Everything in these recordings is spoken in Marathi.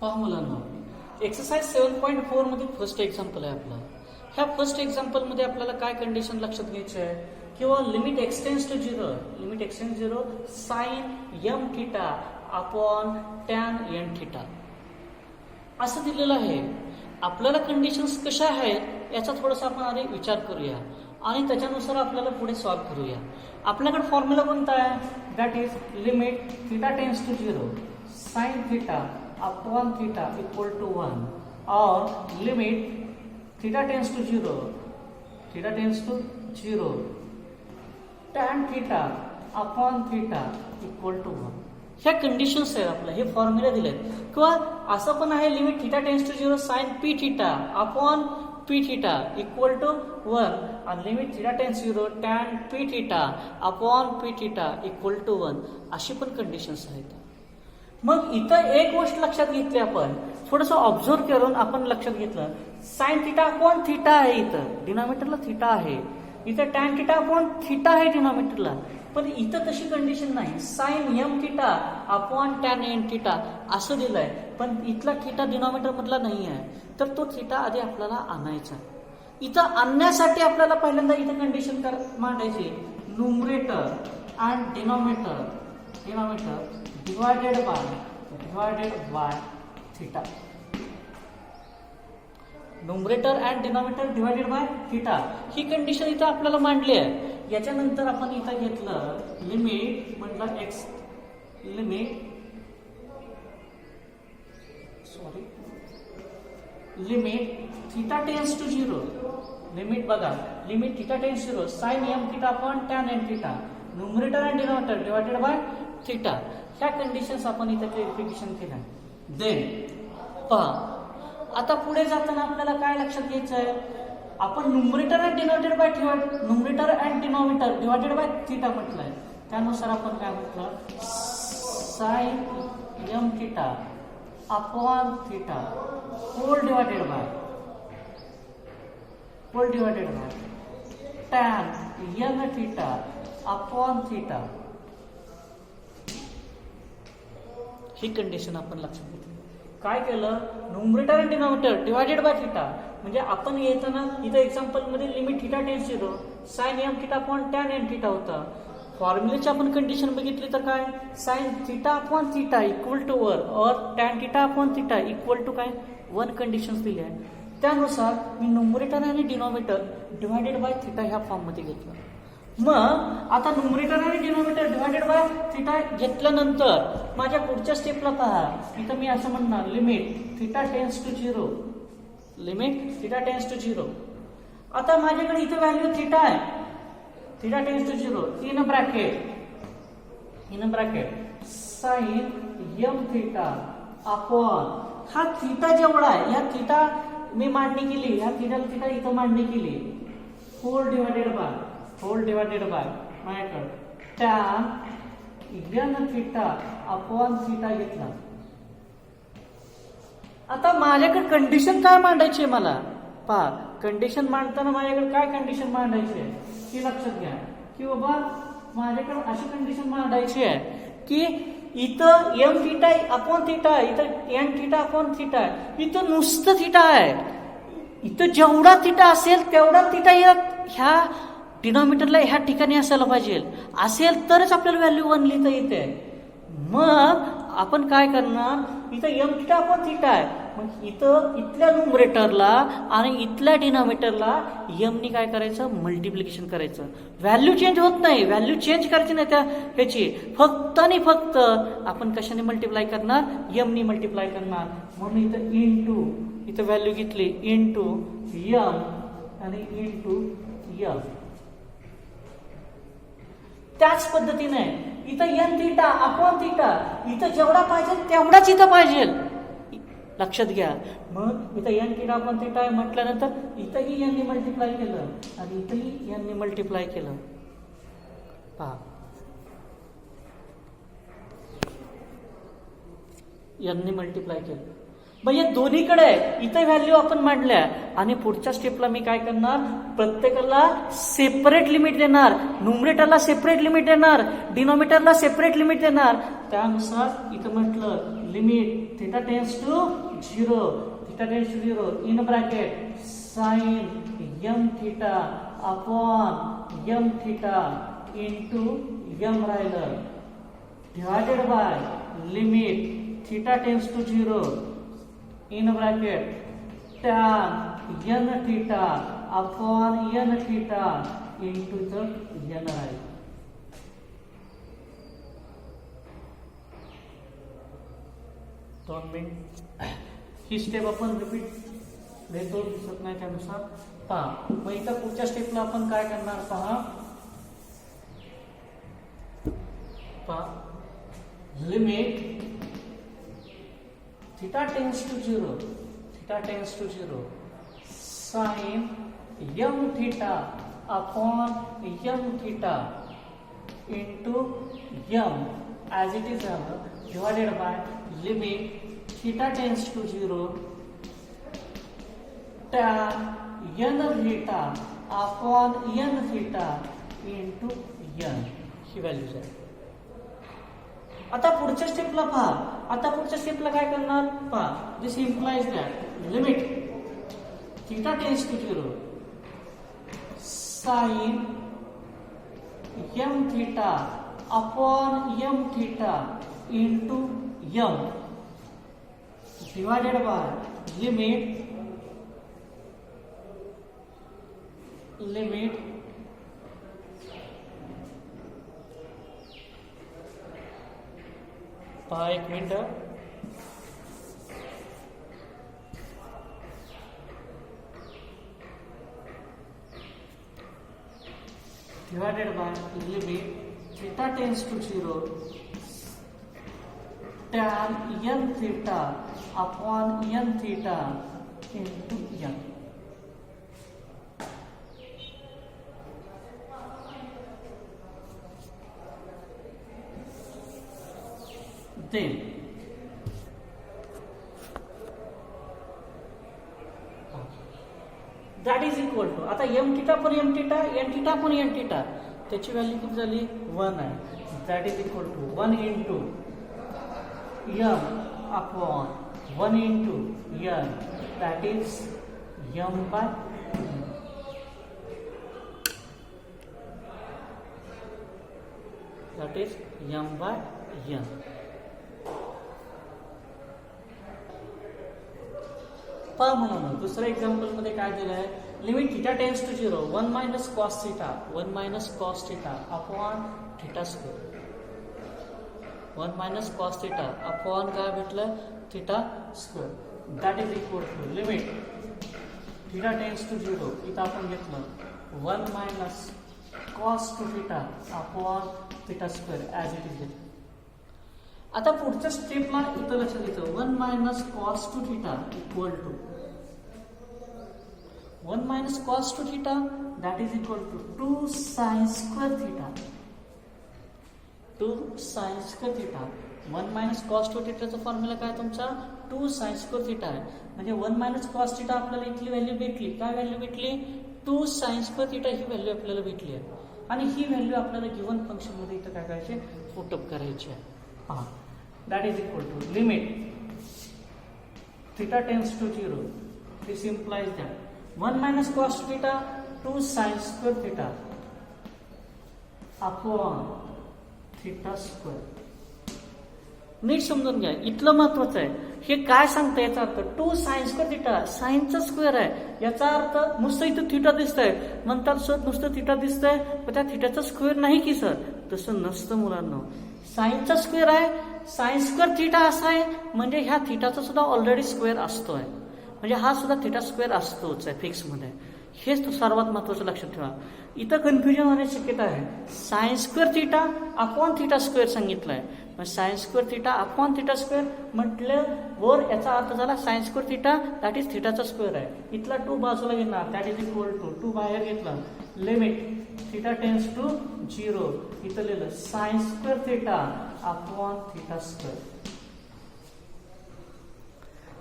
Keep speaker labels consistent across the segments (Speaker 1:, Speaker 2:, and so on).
Speaker 1: पहा मुलांना, एक्सरसाइज 7.4 मध्ये फर्स्ट एक्झाम्पल आहे आपला. ह्या फर्स्ट एक्झाम्पल मध्ये आपल्याला काय कंडिशन लक्षात घ्यायची आहे, किंवा limit x tends to zero sine m theta upon tan n theta असं दिलेलं आहे. आपल्याला कंडिशन्स कशा आहेत याचा थोडासा आपण आधी विचार करूया आणि त्याच्यानुसार आपल्याला पुढे सॉल्व्ह करूया. आपल्याकडे फॉर्म्युला कोणता आहे, that is limit theta tends to zero sine theta upon theta equal to 1 और limit theta tends to zero tan theta upon theta equal to 1. ह्या कंडिशन्स आहेत आपल्या, हे फॉर्म्युला दिलेत. किंवा असं पण आहे limit theta tends to zero sine p theta upon p theta equal to 1 आणि limit theta tends zero tan p theta upon p theta equal to 1 अशी पण कंडिशन्स आहेत. मग इथं एक गोष्ट लक्षात घेतली, आपण थोडंसं ऑब्झर्व करून आपण लक्षात घेतलं, साइन थिटा अपॉन थिटा आहे, इथं डिनॉमिनेटरला थिटा आहे, इथं टॅन थिटा अपॉन थिटा आहे डिनॉमिनेटरला. पण इथं तशी कंडिशन नाही, sine m theta upon tan n theta असं दिलंय, पण इथला थिटा डिनॉमिनेटर मधला नाही आहे, तर तो थिटा आधी आपल्याला आणायचा. इथं आणण्यासाठी आपल्याला पहिल्यांदा इथं कंडिशन मांडायची, numerator and denominator divided by theta. Numerator and denominator divided by theta ही कंडिशन इथं आपल्याला मांडली आहे. याच्यानंतर आपण इथं घेतलं लिमिट, म्हटलं x limit theta tends to zero, limit बघा, limit theta tends zero sine m theta upon tan n theta, numerator and denominator divided by theta. ह्या कंडिशन्स आपण इथं क्लॅरिफिकेशन केल्या. देन पहा, आता पुढे जाताना आपल्याला काय लक्षात घ्यायचं आहे, आपण numerator and denominator divided by theta म्हटलंय, त्यानुसार आपण काय म्हटलं, sine m theta upon theta whole divided by tan n theta upon theta. ही कंडिशन आपण लक्षात घेतली. काय केलं, numerator and denominator divided by theta, म्हणजे आपण येताना इथं एक्झाम्पल मध्ये limit theta tends zero sine m theta upon tan n theta होता. फॉर्म्युलेची आपण कंडिशन बघितली तर काय, sine theta upon theta equal to 1 और tan theta upon theta equal to काय 1 कंडिशन्स दिली आहे. त्यानुसार मी न्यूमरेटर आणि डिनॉमिनेटर डिवायडेड बाय थिटा ह्या फॉर्म मध्ये घेतलं. मग आता न्यूमरेटर आणि डिनॉमिनेटर डिवायडेड बाय थिटा घेतल्यानंतर माझ्या पुढच्या स्टेपला पहा, इथं मी असं म्हणणार limit theta tends to zero. आता माझ्याकडे इथं व्हॅल्यू थिटा आहे, theta tends to zero in bracket sine m theta upon हा थिटा जेवढा आहे, या थिटा मी मांडणी केली, या थिटा इथं मांडणी केली, होल डिवायडेड बाय माझ्याकडे tan n theta upon theta घेतला. आता माझ्याकडे कंडिशन काय मांडायची आहे, मला पहा, कंडिशन मांडताना माझ्याकडे काय कंडिशन मांडायची आहे ती लक्षात घ्या, की बाबा माझ्याकडे अशी कंडिशन मांडायची आहे की इथं एम थिटा अपॉन थिटा, इथं एन थिटा अपॉन थिटा, इथं नुसतं थिटा आहे, इथं जेवढा थिटा असेल तेवढा थिटा ह्या डिनॉमिनेटरला ह्या ठिकाणी असायला पाहिजे, असेल तरच आपल्याला व्हॅल्यू 1 लिहिता येते. मग आपण काय करणार, इथं एम थिटा अपॉन थिटा आहे, मग इथं इथल्या न्यूमरेटरला आणि इथल्या डिनॉमिनेटरला एमनी काय करायचं, मल्टिप्लिकेशन करायचं. व्हॅल्यू चेंज होत नाही, व्हॅल्यू चेंज करायची नाही त्या ह्याची, फक्त आणि फक्त आपण कशाने मल्टिप्लाय करणार, एमनी मल्टिप्लाय करणार. म्हणून इथं इंटू, इथं व्हॅल्यू घेतली इंटू एम आणि इंटू एम. त्याच पद्धतीने इथं एन थिटा अपॉन थिटा, इथं जेवढा पाहिजे तेवढाच इथं पाहिजे, लक्षात घ्या. मग इथं एन थिटा अपॉन थिटा आहे म्हटल्यानंतर इथंही यांनी मल्टिप्लाय केलं आणि इथंही यांनी मल्टिप्लाय केलं. पहा, यांनी मल्टिप्लाय केलं. मग या दोन्हीकडे इथे व्हॅल्यू आपण मांडल्या आणि पुढच्या स्टेपला मी काय करणार, प्रत्येकाला सेपरेट लिमिट देणार, न्यूमरेटरला सेपरेट लिमिट देणार, डिनॉमिनेटरला सेपरेट लिमिट देणार. त्यानुसार इथं म्हटलं limit theta tends to 0, theta tends to 0 in bracket sine m theta upon m theta into m राहिलं divided by limit theta tends to 0 in bracket tan n theta upon n theta into the n I. दोन मिनिट ही स्टेप आपण रिपीट देतो, दिसत नाही त्यानुसार पहा. मग इथं पुढच्या स्टेपला आपण काय करणार पहा. Limit theta tends to 0, theta tends to 0 sin m theta upon m theta into m as it is divided by limit theta tends to 0 tan n theta upon n theta into n he values आहे. आता पुढच्या स्टेपला पहा. आता पुढच्या स्टेपला काय करणार पहा. This implies that limit theta tends to 0 sine m theta upon m theta into m divided by limit पहा एक minute. Divided by limit theta tends to 0 tan n theta upon n theta into n. Then that is equal to आता m theta पण m theta, n theta पण n theta, त्याची व्हॅल्यू किती झाली 1 आहे. that is equal to 1 into m upon 1 into n, that is m by that is m by n. पहा म्हणून दुसऱ्या एक्झाम्पल मध्ये काय दिलं आहे. Limit theta tends to 0 1 minus cos theta upon theta square. 1 minus cos theta upon काय भेटलं theta square. That is equal to limit theta tends to 0 इथं आपण घेतलं 1 minus cos two theta upon theta square as it is. आता पुढच्या स्टेपला इथं लक्षात घ्यायचं 1 minus cos two theta equal to 1 minus cos two theta that is equal to 2 sine square theta. 2 sine square theta 1 minus cos two थिटाचा फॉर्म्युला काय तुमचा 2 साइन स्क्वेअर थिटा आहे. म्हणजे 1 मायनस कॉस थिटा आपल्याला इथली व्हॅल्यू भेटली. काय व्हॅल्यू भेटली 2 साइन स्क्वेअर थिटा ही व्हॅल्यू आपल्याला भेटली आहे. आणि ही व्हॅल्यू आपल्याला गिव्हन फंक्शन मध्ये इथं काय करायचे पुटअप करायची आहे. पहा that is equal to limit theta tends to 0. This implies that 1 minus cos theta 2 sin square theta upon theta square. नीट समजून घ्या, इथलं महत्वाचं आहे. हे काय सांगतं याचा अर्थ 2 साइन स्क्वेअर थिटा, साइनचा स्क्वेअर आहे. याचा अर्थ नुसतं इथं थिटा दिसतंय म्हणतात सर नुसतं थिटा दिसतंय पण त्या थिटाचा स्क्वेअर नाही की सर. तसं नसतं मुलांना. साइनचा स्क्वेअर आहे, साइन स्क्वेअर थिटा असा आहे म्हणजे ह्या थिटाचा सुद्धा ऑलरेडी स्क्वेअर असतोय. म्हणजे हा सुद्धा थिटा स्क्वेअर असतोच आहे फिक्स मध्ये. हेच सर्वात महत्वाचं लक्षात ठेवा. इथं कन्फ्युजन होण्याची शक्यता आहे. Sine square theta upon theta square सांगितलंय. मग sine square theta upon theta square म्हटलं वर याचा अर्थ झाला sine square theta that is थिटाचा स्क्वेअर आहे. इथला 2 बाजूला घेणार दॅट इज इक्वल टू 2 बाहेर घेतला लिमिट थिटा टेन्स टू 0 इथं लिहिलं sine square theta upon theta square.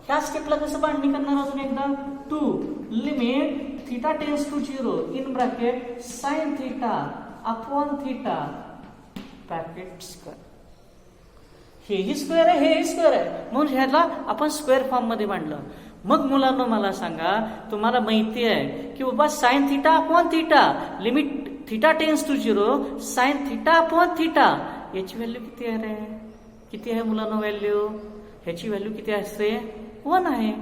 Speaker 1: ह्या स्टेपला कसं बांधणी करणार अजून एकदा, two limit theta tends to 0 in bracket sine theta upon theta bracket square. हेही स्क्वेअर आहे, हेही स्क्वेअर आहे, म्हणून ह्याला आपण स्क्वेअर फॉर्म मध्ये मांडलं. मग मुलांना मला सांगा, तुम्हाला माहिती आहे की बाबा sine theta upon theta limit theta tends to 0 sine theta upon theta याची व्हॅल्यू किती आहे रे? किती आहे मुलांना व्हॅल्यू? ह्याची व्हॅल्यू किती असते? 1 आहे.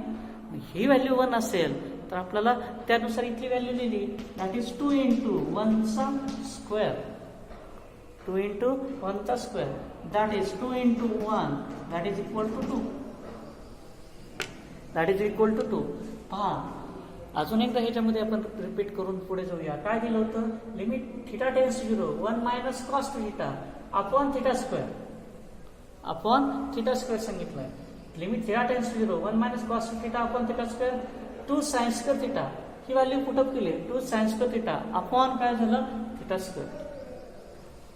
Speaker 1: ही व्हॅल्यू 1 असेल तर आपल्याला त्यानुसार इथली व्हॅल्यू लिहिली, दॅट इज 2 into 1चा स्क्वेअर, 2 into 1चा square, that is 2 into 1 that is equal to 2, that is equal to 2. पहा अजून एकदा ह्याच्यामध्ये आपण रिपीट करून पुढे जाऊया. काय दिलं होतं? Limit theta tends to 0 1 minus cos theta upon theta square, upon theta square सांगितलंय. Limit theta tends to 0 1 minus cos theta upon theta square 2 sine square theta, ही व्हॅल्यू पुटअप केली 2 साइन स्क्वेअर थिटा अपॉन काय झालं थिटा स्क्वेअर.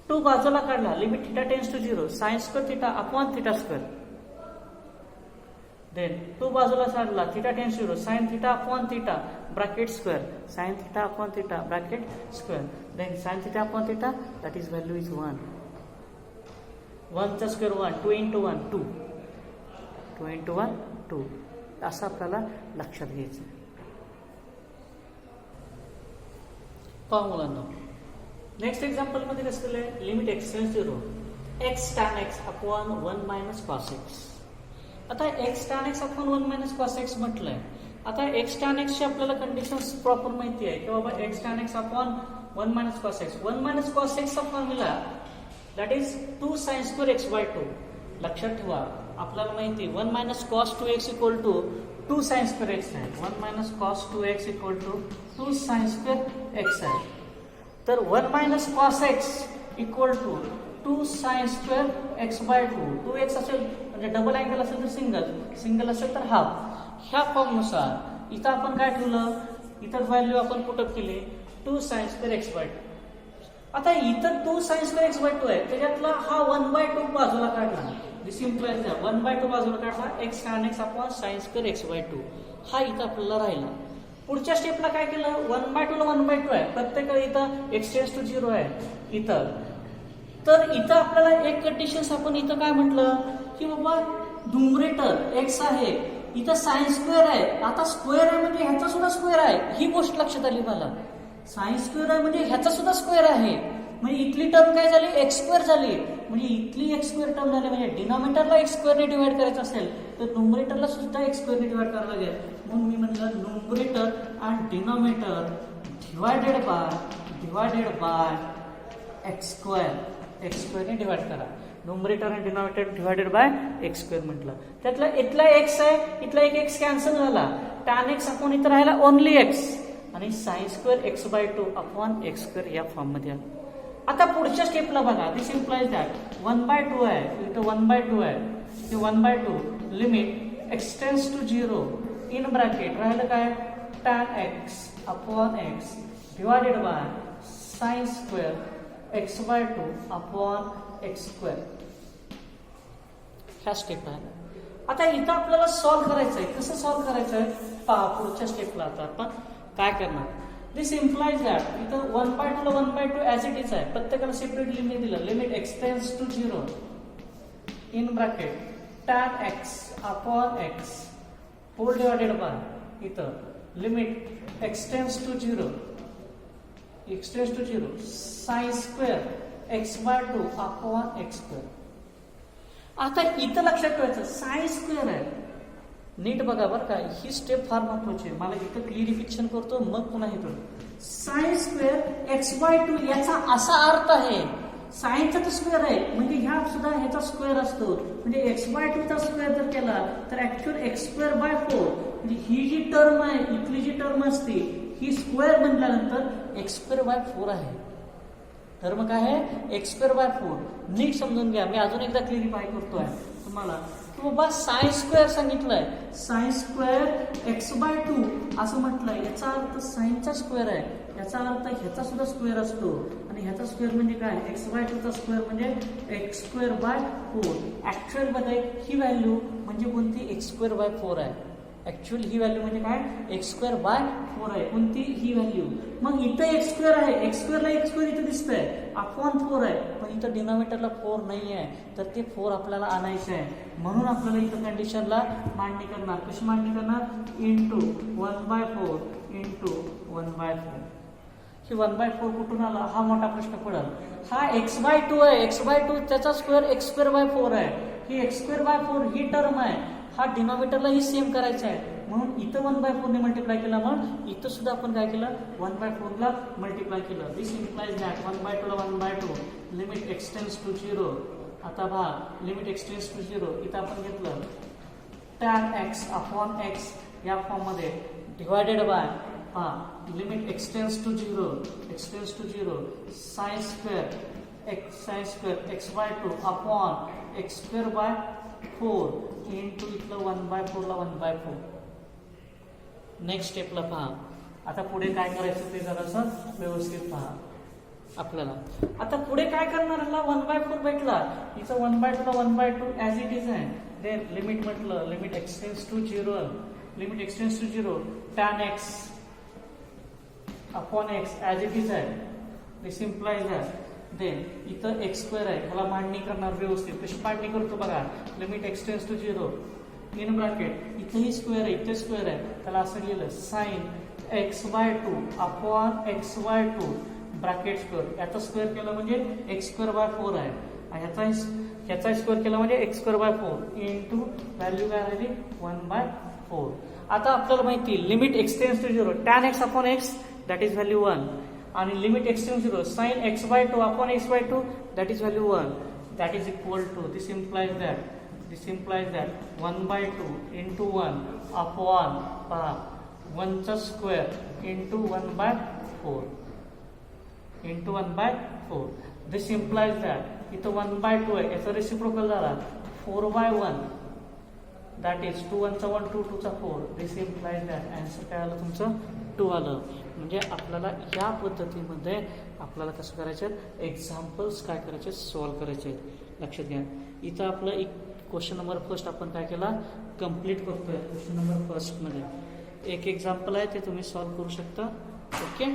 Speaker 1: 2 बाजूला काढला, limit theta tends to 0 sine square theta upon theta square, then 2 बाजूला काढला, theta tends to 0 sine theta upon theta bracket square, sine theta upon theta bracket square, then sine theta upon theta that is value is 1. 1चा स्क्वेअर 1, 2 into 1 2, 2 into 1 2, असं आपल्याला लक्षात घ्यायचं. पहा मुलांना नेक्स्ट एक्झाम्पल मध्ये कसं केलंय, limit x tends to 0 x tan x upon 1 minus cos x. आता x tan x upon 1 minus cos x म्हटलंय. आता एक्स टॅन एक्सची आपल्याला कंडिशन्स प्रॉपर माहिती आहे की बाबा x tan x upon 1 minus cos x. 1 minus cos एक्सचा formula that is 2 sine square x by 2. लक्षात ठेवा आपल्याला माहिती 1 minus cos 2x equal to 2 sine square x आहे. 1 minus cos 2x equal to 2 sine square x आहे. तर 1 minus cos x equal to 2 sine square x by 2. 2x असेल म्हणजे डबल अँगल असेल तर सिंगल, सिंगल असेल तर हाफ. ह्या फॉर्मनुसार इथं आपण काय ठेवलं, इथं व्हॅल्यू आपण पुटअप केली 2 साइन स्क्वेअर एक्स बाय 2. आता इथं 2 साइन स्क्वेअर एक्स बाय 2 आहे, त्याच्यातला हा 1/2 बाजूला काढला, दिस इम्प्लाइज 1/2 बाजूला काढला, x tan x upon sine square x by 2 हा इथं आपल्याला राहिला. पुढच्या स्टेपला काय केलं, 1/2 ला 1/2 आहे, प्रत्येक इथं एक्स टेन्स टू 0 आहे इथं. तर इथं आपल्याला एक कंडिशन आपण इथं काय म्हटलं की बाबा न्यूमरेटर एक्स आहे, इथं साइन स्क्वेअर आहे. आता स्क्वेअर आहे म्हणजे ह्याचा सुद्धा स्क्वेअर आहे, ही गोष्ट लक्षात आली मला. साइन स्क्वेअर आहे म्हणजे ह्याचा सुद्धा स्क्वेअर आहे, म्हणजे इथली टर्म काय झाली एक्स स्क्वेअर झाली. म्हणजे इथली एक्स स्क्वेअर टर्म झाली, म्हणजे डिनॉमिनेटरला एक्स स्क्वेअरने डिवाइड करायचं असेल तर न्यूमरेटरला सुद्धा एक्स स्क्वेअरने डिवाइड करावं लागेल. म्हणून मी म्हटलं न्यूमरेटर आणि denominator divided by x square, x स्क्वेअरने डिवाइड करा. न्यूमरेटर आणि denominator divided by x square म्हटलं. त्यातला इथला एक्स आहे, इथला एक एक्स कॅन्सल झाला, टॅन एक्स अपॉन इथं राहिला ओनली एक्स आणि sine square x by 2 upon x square या फॉर्म मध्ये आला. आता पुढच्या स्टेपला बघा, दिस इम्प्लाइज दॅट 1/2 आहे, इथं 1/2 आहे, ते 1/2 limit x tends to 0 in bracket राहिलं काय tan x upon x divided by sine square x by 2 upon x square. ह्या स्टेप आहे. आता इथं आपल्याला सॉल्व्ह करायचं आहे. कसं सॉल्व्ह करायचं आहे पहा पुढच्या स्टेपला. आता आपण काय करणार, दिस इम्प्लाइज दॅट इथं 1/2 ला 1/2 ऍज इट इज आहे, प्रत्येकाला सेपरेट लिमिट दिलं, limit x tends to 0 in bracket tan x upon x whole divided by इथं limit x tends to 0 sine square x by 2 upon x square. आता इथं लक्षात ठेवायचं साइन स्क्वेअर आहे, नीट बघा बरं का, ही स्टेप फार महत्वाची आहे. मला इथं क्लिअरिफिकेशन करतो मग पुन्हा इथं साइन स्क्वेअर एक्स बाय 2 याचा असा अर्थ आहे, साइनचा तर स्क्वेअर आहे म्हणजे ह्या सुद्धा ह्याचा स्क्वेअर असतो, म्हणजे एक्स बाय 2 चा स्क्वेअर जर केला तर ऍक्च्युअल एक्स स्क्वेअर बाय 4, म्हणजे ही जी टर्म आहे इथली जी टर्म असते ही स्क्वेअर बनल्यानंतर एक्स स्क्वेअर बाय 4 आहे. टर्म काय आहे एक्स स्क्वेअर बाय 4. नीट समजून घ्या, मी अजून एकदा क्लिअरिफाय करतोय. तुम्हाला की बाबा साइन स्क्वेअर सांगितलंय, साइन स्क्वेअर x/2 असं म्हटलंय, याचा अर्थ साइनचा स्क्वेअर आहे, याचा अर्थ ह्याचा सुद्धा स्क्वेअर असतो आणि ह्याचा स्क्वेअर म्हणजे काय, x/2 चा स्क्वेअर म्हणजे x²/4. ऍक्च्युअल मध्ये ही व्हॅल्यू म्हणजे कोणती, x²/4 आहे. ऍक्च्युअल ही व्हॅल्यू म्हणजे काय, x²/4 आहे. कोणती ही व्हॅल्यू. मग इथं x² आहे, x² ला x² इथं दिसतंय, अपॉन 4 आहे, पण इथं डिनॉमिनेटरला 4 नाही आहे, तर ते 4 आपल्याला आणायचं आहे. म्हणून आपल्याला इथं कंडिशनला मांडणी करणार. कशी मांडणी करणार, इंटू 1/4 इंटू 1/4. की 1/4 कुठून आला, हा मोठा प्रश्न पडेल. हा x/2 आहे, x/2 त्याचा स्क्वेअर x²/4 आहे, ही x²/4 ही टर्म आहे, हा डिनॉमिनेटरला ही सेम करायचा आहे. म्हणून इथं 1/4 ने मल्टिप्लाय केला, मग इथं सुद्धा आपण काय केलं, 1/4 ला मल्टिप्लाय केलं. दिस इम्प्लाइज दॅट 1/2 ला 1/2 लिमिट एक्सटेंड्स टू 0. आता पहा, लिमिट एक्सटेंड्स टू 0 इथं आपण घेतलं tan x अपॉन x या फॉर्म मध्ये डिवायडेड बाय, पहा limit x tends to 0 sine square x/2 upon x²/4 into इथलं 1/4 ला 1/4. नेक्स्ट स्टेपला पहा. आता पुढे काय करायचं ते जरासं व्यवस्थित पहा आपल्याला. आता पुढे काय करणार, 1/4 भेटला, इथं 1/2 ला 1/2 ऍज इट इज आहे. देन लिमिट म्हटलं, limit x tends to 0 tan x upon x as it is आहे. दिस इम्प्लाइज दॅट देन इथं x² आहे, ह्याला मांडणी करणार व्यवस्थित. कशी मांडणी करतो बघा, limit x tends to 0 in bracket, इथंही स्क्वेअर आहे, इथे स्क्वेअर आहे, त्याला असं लिहिलं sine x/2 upon x/2 bracket square. याचा स्क्वेअर केला म्हणजे x²/4 आहे, ह्याचा स्क्वेअर केला म्हणजे x²/4 इंटू व्हॅल्यू काय राहिली 1/4. आता आपल्याला माहिती limit x tends to 0 tan x upon x that is value 1 आणि limit x tends 0 sine x/2 upon x/2 that is value 1. That is equal to, this implies that 1/2 into 1 upon, पहा 1 चा square into 1/4 into 1/4. This implies that इथं 1/2 आहे, याचा रेसिप्रोकल झाला 4/1 दॅट इज 2 1 चा 1 2 2 चा 4. दिस इम्प्लाइज दॅट आन्सर काय आलं तुमचं 2 आलं. म्हणजे आपल्याला या पद्धतीमध्ये आपल्याला कसं करायचं, एक्झाम्पल्स काय करायचे, सॉल्व्ह करायचे. लक्षात घ्या, इथं आपलं एक क्वेश्चन नंबर फर्स्ट आपण काय केला, कम्प्लीट करतोय. क्वेश्चन नंबर फर्स्ट मध्ये एक एक्झाम्पल आहे, ते तुम्ही सॉल्व्ह करू शकता. ओके.